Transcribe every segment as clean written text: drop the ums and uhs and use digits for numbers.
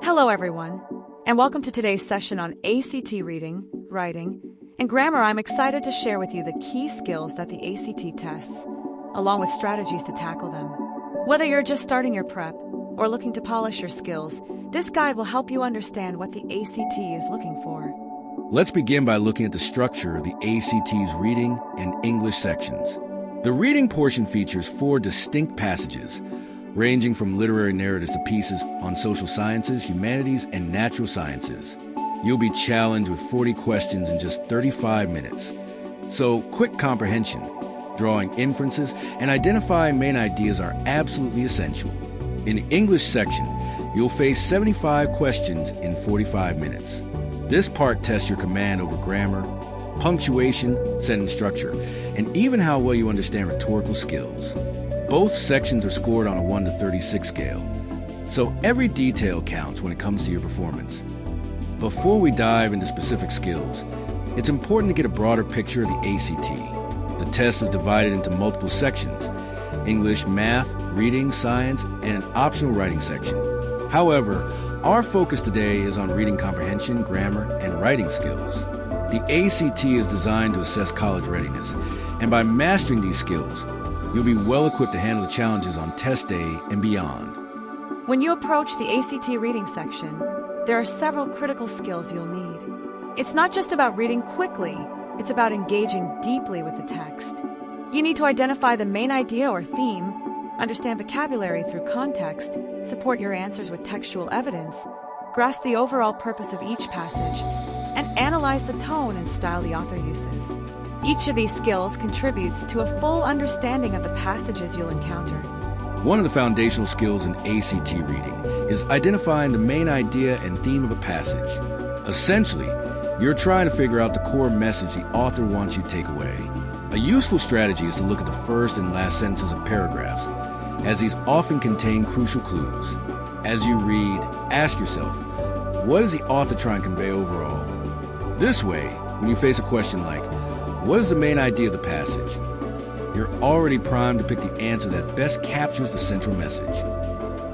Hello, everyone, and welcome to today's session on ACT reading, writing, and grammar. I'm excited to share with you the key skills that the ACT tests, along with strategies to tackle them. Whether you're just starting your prep or looking to polish your skills, this guide will help you understand what the ACT is looking for. Let's begin by looking at the structure of the ACT's reading and English sections. The reading portion features 4 distinct passages, ranging from literary narratives to pieces on social sciences, humanities, and natural sciences. You'll be challenged with 40 questions in just 35 minutes. So, quick comprehension, drawing inferences, and identifying main ideas are absolutely essential. In the English section, you'll face 75 questions in 45 minutes. This part tests your command over grammar, punctuation, sentence structure, and even how well you understand rhetorical skills. Both sections are scored on a 1 to 36 scale, so every detail counts when it comes to your performance. Before we dive into specific skills, it's important to get a broader picture of the ACT. The test is divided into multiple sections: English, math, reading, science, and an optional writing section. However, our focus today is on reading comprehension, grammar, and writing skills. The ACT is designed to assess college readiness, and by mastering these skills, you'll be well equipped to handle the challenges on test day and beyond. When you approach the ACT reading section, there are several critical skills you'll need. It's not just about reading quickly, it's about engaging deeply with the text. You need to identify the main idea or theme, understand vocabulary through context, support your answers with textual evidence, grasp the overall purpose of each passage, and analyze the tone and style the author uses. Each of these skills contributes to a full understanding of the passages you'll encounter. One of the foundational skills in ACT reading is identifying the main idea and theme of a passage. Essentially, you're trying to figure out the core message the author wants you to take away. A useful strategy is to look at the first and last sentences of paragraphs, as these often contain crucial clues. As you read, ask yourself, what is the author trying to convey overall? This way, when you face a question like, what is the main idea of the passage? You're already primed to pick the answer that best captures the central message.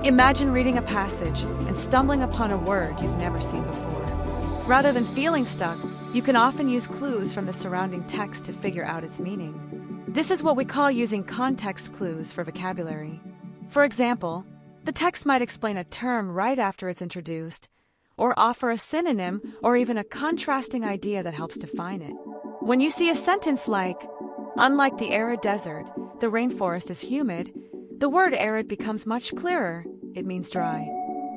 Imagine reading a passage and stumbling upon a word you've never seen before. Rather than feeling stuck, you can often use clues from the surrounding text to figure out its meaning. This is what we call using context clues for vocabulary. For example, the text might explain a term right after it's introduced, or offer a synonym or even a contrasting idea that helps define it. When you see a sentence like, "Unlike the arid desert, the rainforest is humid," the word arid becomes much clearer. It means dry.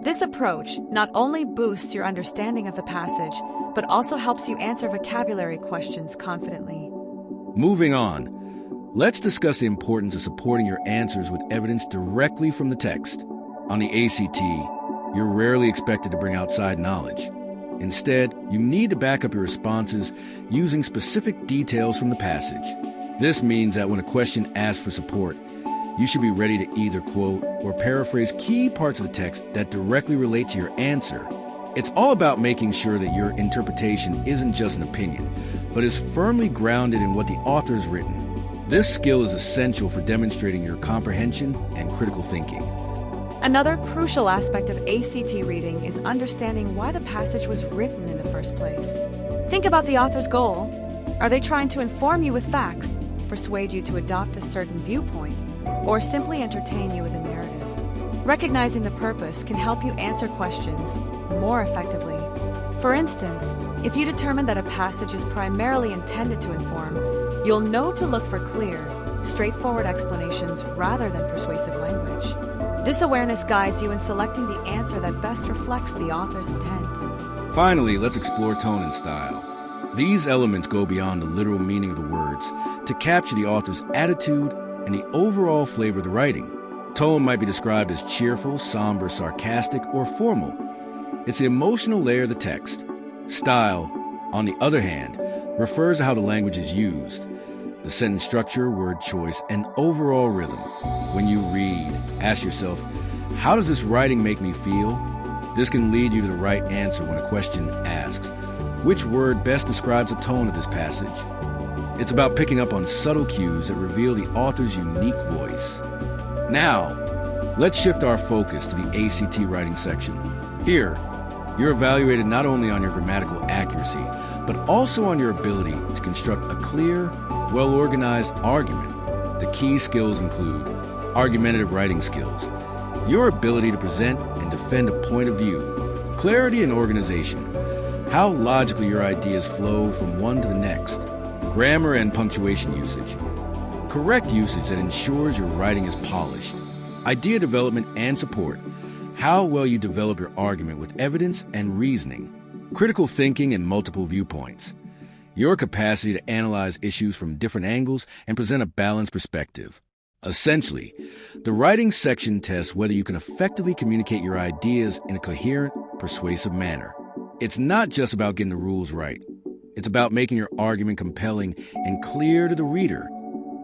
This approach not only boosts your understanding of the passage, but also helps you answer vocabulary questions confidently. Moving on, let's discuss the importance of supporting your answers with evidence directly from the text. On the ACT, you're rarely expected to bring outside knowledge. Instead, you need to back up your responses using specific details from the passage. This means that when a question asks for support, you should be ready to either quote or paraphrase key parts of the text that directly relate to your answer. It's all about making sure that your interpretation isn't just an opinion, but is firmly grounded in what the author has written. This skill is essential for demonstrating your comprehension and critical thinking. Another crucial aspect of ACT reading is understanding why the passage was written in the first place. Think about the author's goal. Are they trying to inform you with facts, persuade you to adopt a certain viewpoint, or simply entertain you with a narrative? Recognizing the purpose can help you answer questions more effectively. For instance, if you determine that a passage is primarily intended to inform, you'll know to look for clear, straightforward explanations rather than persuasive language. This awareness guides you in selecting the answer that best reflects the author's intent. Finally, let's explore tone and style. These elements go beyond the literal meaning of the words to capture the author's attitude and the overall flavor of the writing. Tone might be described as cheerful, somber, sarcastic, or formal. It's the emotional layer of the text. Style, on the other hand, refers to how the language is used, the sentence structure, word choice, and overall rhythm. When you read, ask yourself, how does this writing make me feel? This can lead you to the right answer when a question asks, which word best describes the tone of this passage? It's about picking up on subtle cues that reveal the author's unique voice. Now, let's shift our focus to the ACT writing section. Here, you're evaluated not only on your grammatical accuracy, but also on your ability to construct a clear, well-organized argument. The key skills include argumentative writing skills, your ability to present and defend a point of view, clarity and organization, how logically your ideas flow from one to the next, grammar and punctuation usage, correct usage that ensures your writing is polished, idea development and support, how well you develop your argument with evidence and reasoning, critical thinking and multiple viewpoints, your capacity to analyze issues from different angles and present a balanced perspective. Essentially, the writing section tests whether you can effectively communicate your ideas in a coherent, persuasive manner. It's not just about getting the rules right. It's about making your argument compelling and clear to the reader.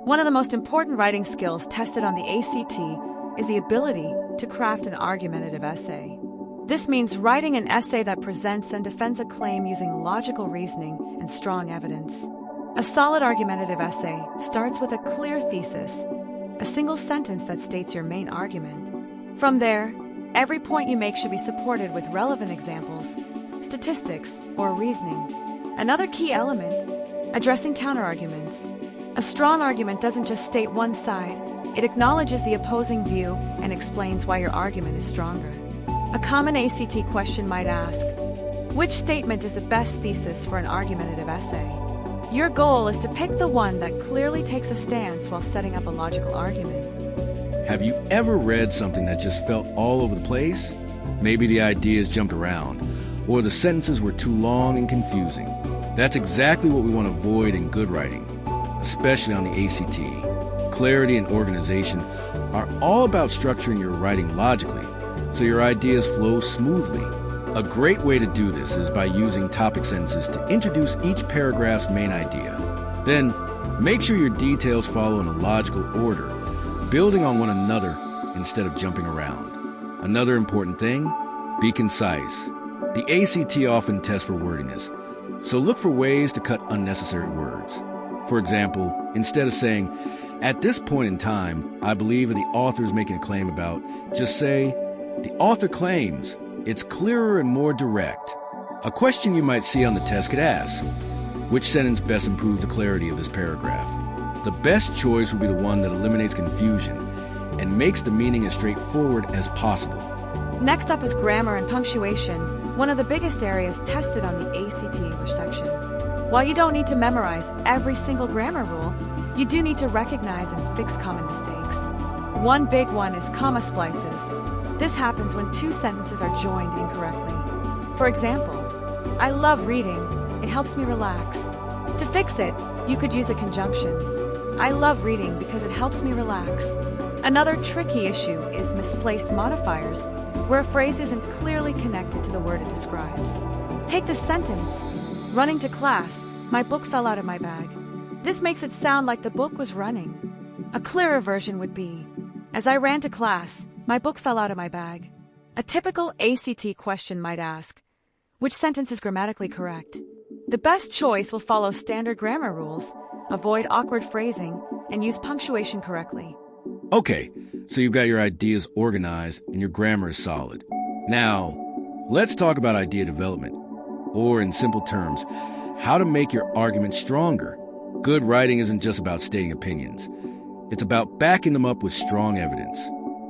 One of the most important writing skills tested on the ACT is the ability to craft an argumentative essay. This means writing an essay that presents and defends a claim using logical reasoning and strong evidence. A solid argumentative essay starts with a clear thesis, a single sentence that states your main argument. From there, every point you make should be supported with relevant examples, statistics, or reasoning. Another key element, addressing counterarguments. A strong argument doesn't just state one side, it acknowledges the opposing view and explains why your argument is stronger. A common ACT question might ask, which statement is the best thesis for an argumentative essay? Your goal is to pick the one that clearly takes a stance while setting up a logical argument. Have you ever read something that just felt all over the place? Maybe the ideas jumped around, or the sentences were too long and confusing. That's exactly what we want to avoid in good writing, especially on the ACT. Clarity and organization are all about structuring your writing logically, so your ideas flow smoothly. A great way to do this is by using topic sentences to introduce each paragraph's main idea. Then, make sure your details follow in a logical order, building on one another instead of jumping around. Another important thing, be concise. The ACT often tests for wordiness, so look for ways to cut unnecessary words. For example, instead of saying, "At this point in time, I believe that the author is making a claim about," just say, "The author claims." It's clearer and more direct. A question you might see on the test could ask, which sentence best improves the clarity of this paragraph? The best choice will be the one that eliminates confusion and makes the meaning as straightforward as possible. Next up is grammar and punctuation, one of the biggest areas tested on the ACT English section. While you don't need to memorize every single grammar rule, you do need to recognize and fix common mistakes. One big one is comma splices. This happens when two sentences are joined incorrectly. For example, "I love reading, it helps me relax." To fix it, you could use a conjunction. "I love reading because it helps me relax." Another tricky issue is misplaced modifiers, where a phrase isn't clearly connected to the word it describes. Take this sentence, "Running to class, my book fell out of my bag." This makes it sound like the book was running. A clearer version would be, "As I ran to class, my book fell out of my bag." A typical ACT question might ask, which sentence is grammatically correct? The best choice will follow standard grammar rules, avoid awkward phrasing, and use punctuation correctly. Okay, so you've got your ideas organized and your grammar is solid. Now, let's talk about idea development, or in simple terms, how to make your argument stronger. Good writing isn't just about stating opinions. It's about backing them up with strong evidence.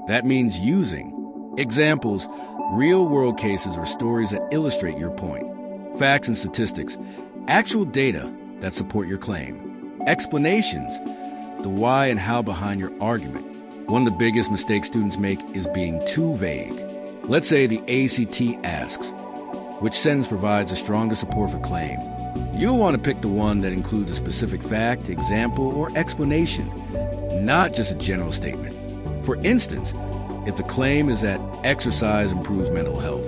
That means using examples, real-world cases or stories that illustrate your point, facts and statistics, actual data that support your claim, explanations, the why and how behind your argument. One of the biggest mistakes students make is being too vague. Let's say the ACT asks, which sentence provides the strongest support for claim? You'll want to pick the one that includes a specific fact, example, or explanation, not just a general statement. For instance, if the claim is that exercise improves mental health,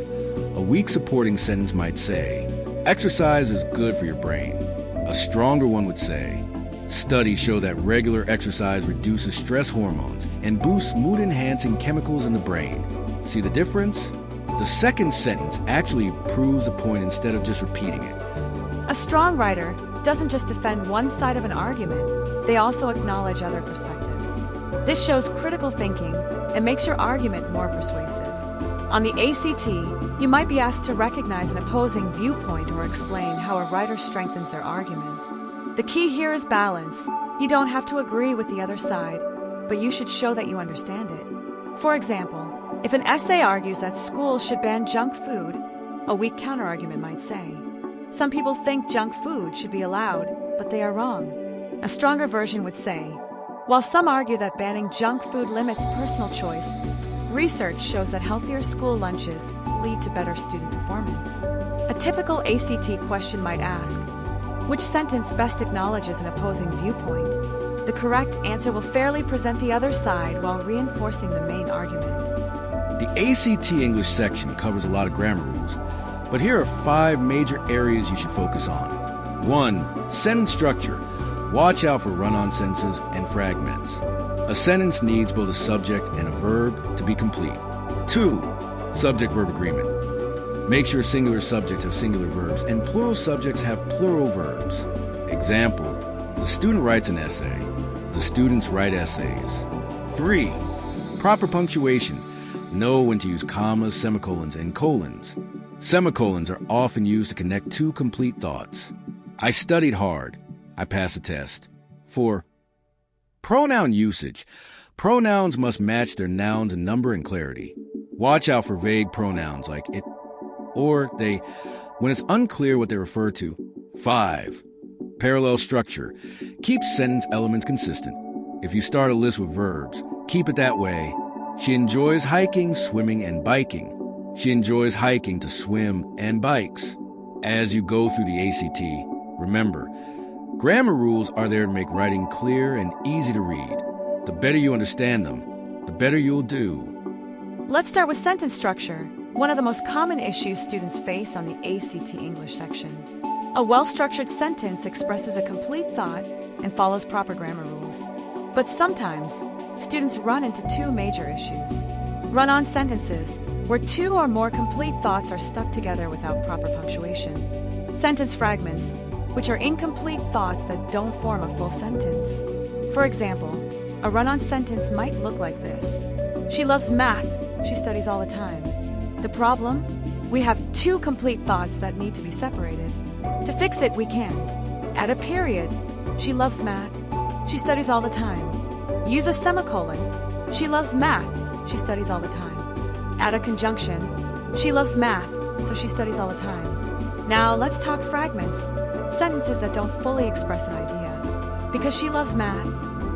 a weak supporting sentence might say, "Exercise is good for your brain." A stronger one would say, "Studies show that regular exercise reduces stress hormones and boosts mood-enhancing chemicals in the brain." See the difference? The second sentence actually proves the point instead of just repeating it. A strong writer doesn't just defend one side of an argument, they also acknowledge other perspectives. This shows critical thinking and makes your argument more persuasive. On the ACT, you might be asked to recognize an opposing viewpoint or explain how a writer strengthens their argument. The key here is balance. You don't have to agree with the other side, but you should show that you understand it. For example, if an essay argues that schools should ban junk food, a weak counterargument might say, "Some people think junk food should be allowed, but they are wrong." A stronger version would say, "While some argue that banning junk food limits personal choice, research shows that healthier school lunches lead to better student performance." A typical ACT question might ask, which sentence best acknowledges an opposing viewpoint? The correct answer will fairly present the other side while reinforcing the main argument. The ACT English section covers a lot of grammar rules, but here are 5 major areas you should focus on. 1. Sentence structure. Watch out for run-on sentences and fragments. A sentence needs both a subject and a verb to be complete. 2. Subject-verb agreement. Make sure singular subjects have singular verbs and plural subjects have plural verbs. Example, the student writes an essay. The students write essays. 3. Proper punctuation. Know when to use commas, semicolons, and colons. Semicolons are often used to connect 2 complete thoughts. I studied hard. I passed the test. 4. Pronoun usage. Pronouns must match their nouns in number and clarity. Watch out for vague pronouns like it or they when it's unclear what they refer to. 5. Parallel structure. Keep sentence elements consistent. If you start a list with verbs, keep it that way. She enjoys hiking, swimming, and biking. She enjoys hiking to swim and bikes. As you go through the ACT, remember, grammar rules are there to make writing clear and easy to read. The better you understand them, the better you'll do. Let's start with sentence structure, one of the most common issues students face on the ACT English section. A well-structured sentence expresses a complete thought and follows proper grammar rules. But sometimes, students run into 2 major issues. Run-on sentences, where 2 or more complete thoughts are stuck together without proper punctuation. Sentence fragments, which are incomplete thoughts that don't form a full sentence. For example, a run-on sentence might look like this. She loves math. She studies all the time. The problem? We have 2 complete thoughts that need to be separated. To fix it, we can add a period. She loves math. She studies all the time. Use a semicolon. She loves math. She studies all the time. Add a conjunction. She loves math, so she studies all the time. Now let's talk fragments, sentences that don't fully express an idea. Because she loves math.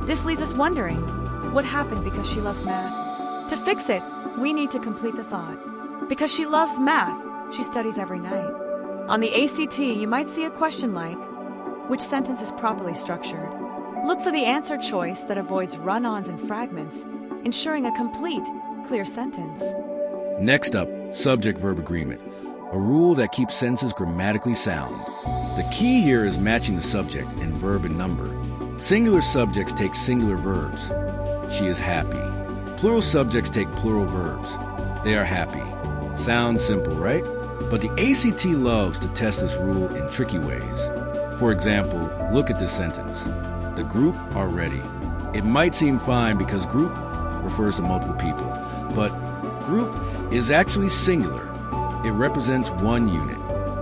This leaves us wondering, what happened because she loves math? To fix it, we need to complete the thought. Because she loves math, she studies every night. On the ACT, you might see a question like, which sentence is properly structured? Look for the answer choice that avoids run-ons and fragments, ensuring a complete, clear sentence. Next up, subject-verb agreement, a rule that keeps sentences grammatically sound. The key here is matching the subject and verb in number. Singular subjects take singular verbs. She is happy. Plural subjects take plural verbs. They are happy. Sounds simple, right? But the ACT loves to test this rule in tricky ways. For example, look at this sentence. The group are ready. It might seem fine because group refers to multiple people, but group is actually singular. It represents one unit.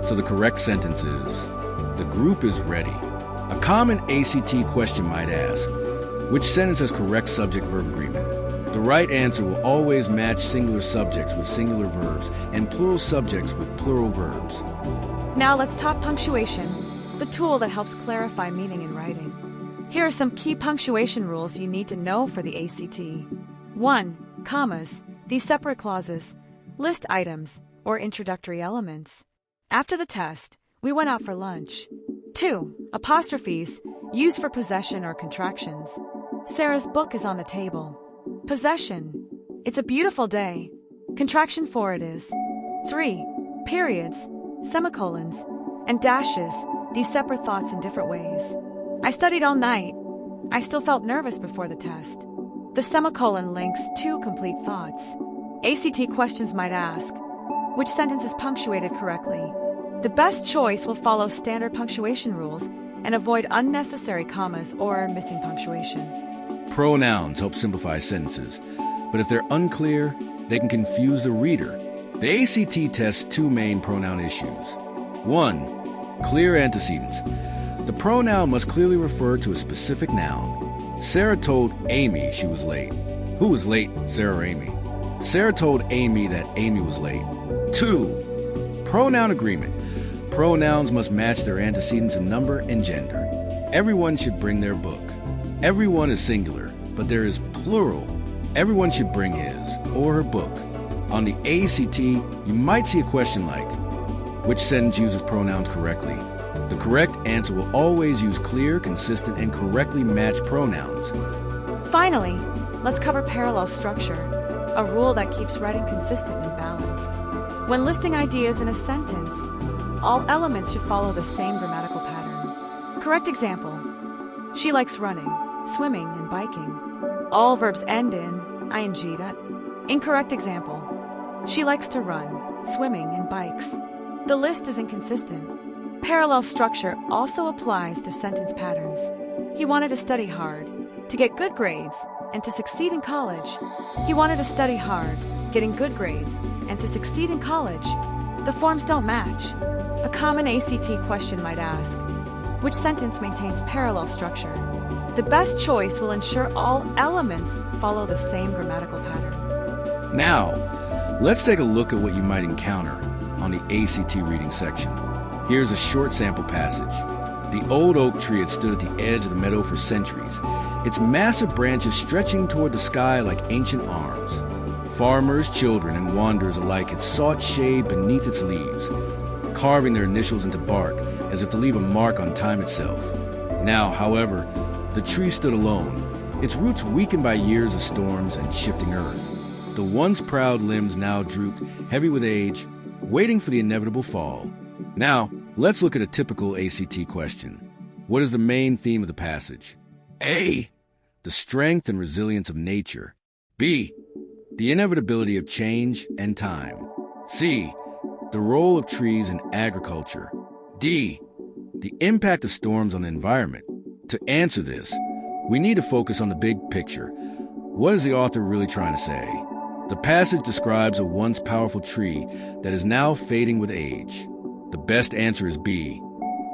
So the correct sentence is, the group is ready. A common ACT question might ask, which sentence has correct subject-verb agreement? The right answer will always match singular subjects with singular verbs and plural subjects with plural verbs. Now let's talk punctuation, the tool that helps clarify meaning in writing. Here are some key punctuation rules you need to know for the ACT. 1. Commas. These separate clauses list items or introductory elements. After the test, we went out for lunch. 2. Apostrophes used for possession or contractions. Sarah's book is on the table. Possession. It's a beautiful day. Contraction for it is. 3. Periods, semicolons, and dashes, these separate thoughts in different ways. I studied all night. I still felt nervous before the test. The semicolon links 2 complete thoughts. ACT questions might ask, which sentence is punctuated correctly? The best choice will follow standard punctuation rules and avoid unnecessary commas or missing punctuation. Pronouns help simplify sentences, but if they're unclear, they can confuse the reader. The ACT tests two main pronoun issues. 1. Clear antecedents. The pronoun must clearly refer to a specific noun. Sarah told Amy she was late. Who was late, Sarah or Amy? Sarah told Amy that Amy was late. 2. Pronoun agreement. Pronouns must match their antecedents in number and gender. Everyone should bring their book. Everyone is singular, but there is plural. Everyone should bring his or her book. On the ACT, you might see a question like, which sentence uses pronouns correctly? The correct answer will always use clear, consistent, and correctly matched pronouns. Finally, let's cover parallel structure, a rule that keeps writing consistent and balanced. When listing ideas in a sentence, all elements should follow the same grammatical pattern. Correct example: she likes running, swimming, and biking. All verbs end in ing. Incorrect example: she likes to run, swimming, and bikes. The list is inconsistent. Parallel structure also applies to sentence patterns. He wanted to study hard, to get good grades, and to succeed in college. He wanted to study hard, getting good grades, and to succeed in college. The forms don't match. A common ACT question might ask, which sentence maintains parallel structure? The best choice will ensure all elements follow the same grammatical pattern. Now, let's take a look at what you might encounter on the ACT reading section. Here's a short sample passage. The old oak tree had stood at the edge of the meadow for centuries, its massive branches stretching toward the sky like ancient arms. Farmers, children, and wanderers alike had sought shade beneath its leaves, carving their initials into bark as if to leave a mark on time itself. Now, however, the tree stood alone, its roots weakened by years of storms and shifting earth. The once proud limbs now drooped, heavy with age, waiting for the inevitable fall. Now, let's look at a typical ACT question. What is the main theme of the passage? A. The strength and resilience of nature. B. The inevitability of change and time. C. The role of trees in agriculture. D. The impact of storms on the environment. To answer this, we need to focus on the big picture. What is the author really trying to say? The passage describes a once powerful tree that is now fading with age. The best answer is B,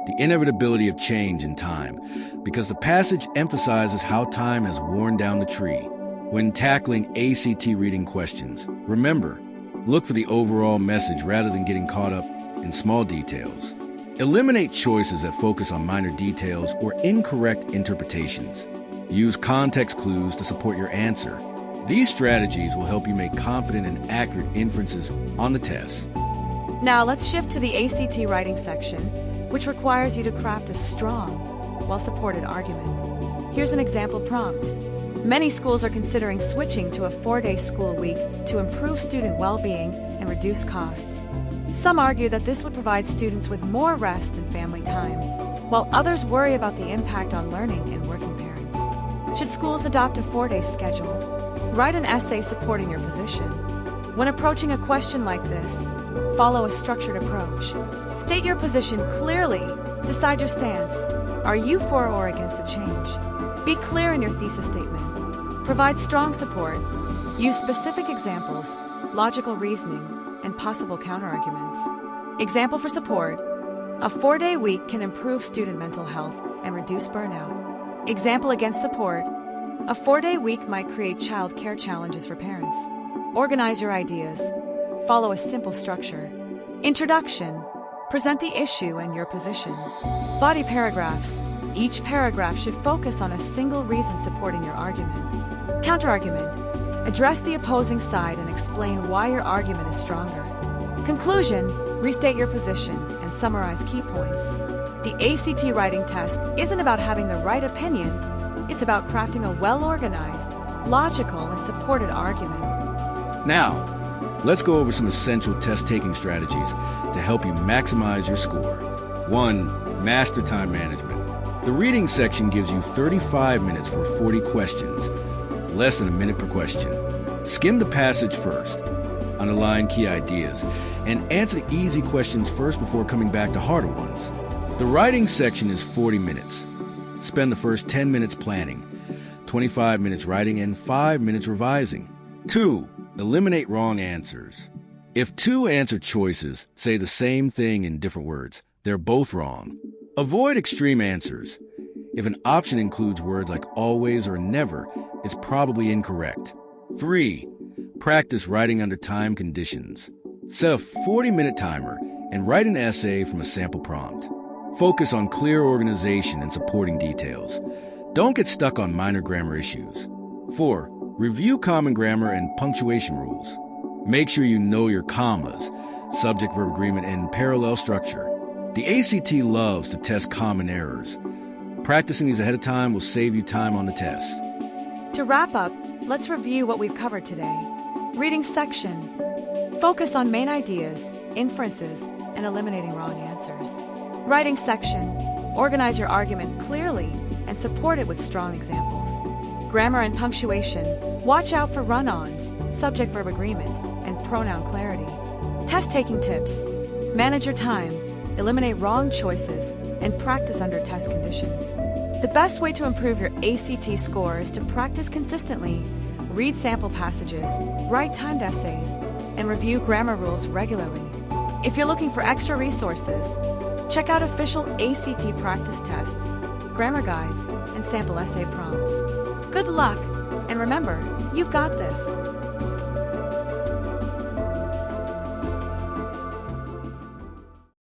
the inevitability of change in time, because the passage emphasizes how time has worn down the tree. When tackling ACT reading questions, remember, look for the overall message rather than getting caught up in small details. Eliminate choices that focus on minor details or incorrect interpretations. Use context clues to support your answer. These strategies will help you make confident and accurate inferences on the test. Now let's shift to the ACT writing section, which requires you to craft a strong, well-supported argument. Here's an example prompt. Many schools are considering switching to a 4-day school week to improve student well-being and reduce costs. Some argue that this would provide students with more rest and family time, while others worry about the impact on learning and working parents. Should schools adopt a 4-day schedule? Write an essay supporting your position. When approaching a question like this, follow a structured approach. State your position clearly. Decide your stance. Are you for or against the change? Be clear in your thesis statement. Provide strong support. Use specific examples, logical reasoning, and possible counterarguments. Example for support: a 4-day week can improve student mental health and reduce burnout. Example against support: a 4-day week might create child care challenges for parents. Organize your ideas. Follow a simple structure. Introduction: present the issue and your position. Body paragraphs: each paragraph should focus on a single reason supporting your argument. Counterargument: address the opposing side and explain why your argument is stronger. Conclusion: restate your position and summarize key points. The ACT writing test isn't about having the right opinion, it's about crafting a well-organized, logical, and supported argument. Now, let's go over some essential test-taking strategies to help you maximize your score. 1. Master time management. The reading section gives you 35 minutes for 40 questions, less than a minute per question. Skim the passage first, underline key ideas, and answer the easy questions first before coming back to harder ones. The writing section is 40 minutes. Spend the first 10 minutes planning, 25 minutes writing, and 5 minutes revising. 2. Eliminate wrong answers. If two answer choices say the same thing in different words, they're both wrong. Avoid extreme answers. If an option includes words like always or never, it's probably incorrect. 3. Practice writing under time conditions. Set a 40-minute timer and write an essay from a sample prompt. Focus on clear organization and supporting details. Don't get stuck on minor grammar issues. 4. Review common grammar and punctuation rules. Make sure you know your commas, subject-verb agreement, and parallel structure. The ACT loves to test common errors. Practicing these ahead of time will save you time on the test. To wrap up, let's review what we've covered today. Reading section. Focus on main ideas, inferences, and eliminating wrong answers. Writing section. Organize your argument clearly and support it with strong examples. Grammar and punctuation. Watch out for run-ons, subject-verb agreement, and pronoun clarity. Test-taking tips. Manage your time, eliminate wrong choices, and practice under test conditions. The best way to improve your ACT score is to practice consistently, read sample passages, write timed essays, and review grammar rules regularly. If you're looking for extra resources, check out official ACT practice tests, grammar guides, and sample essay prompts. Good luck, and remember, you've got this.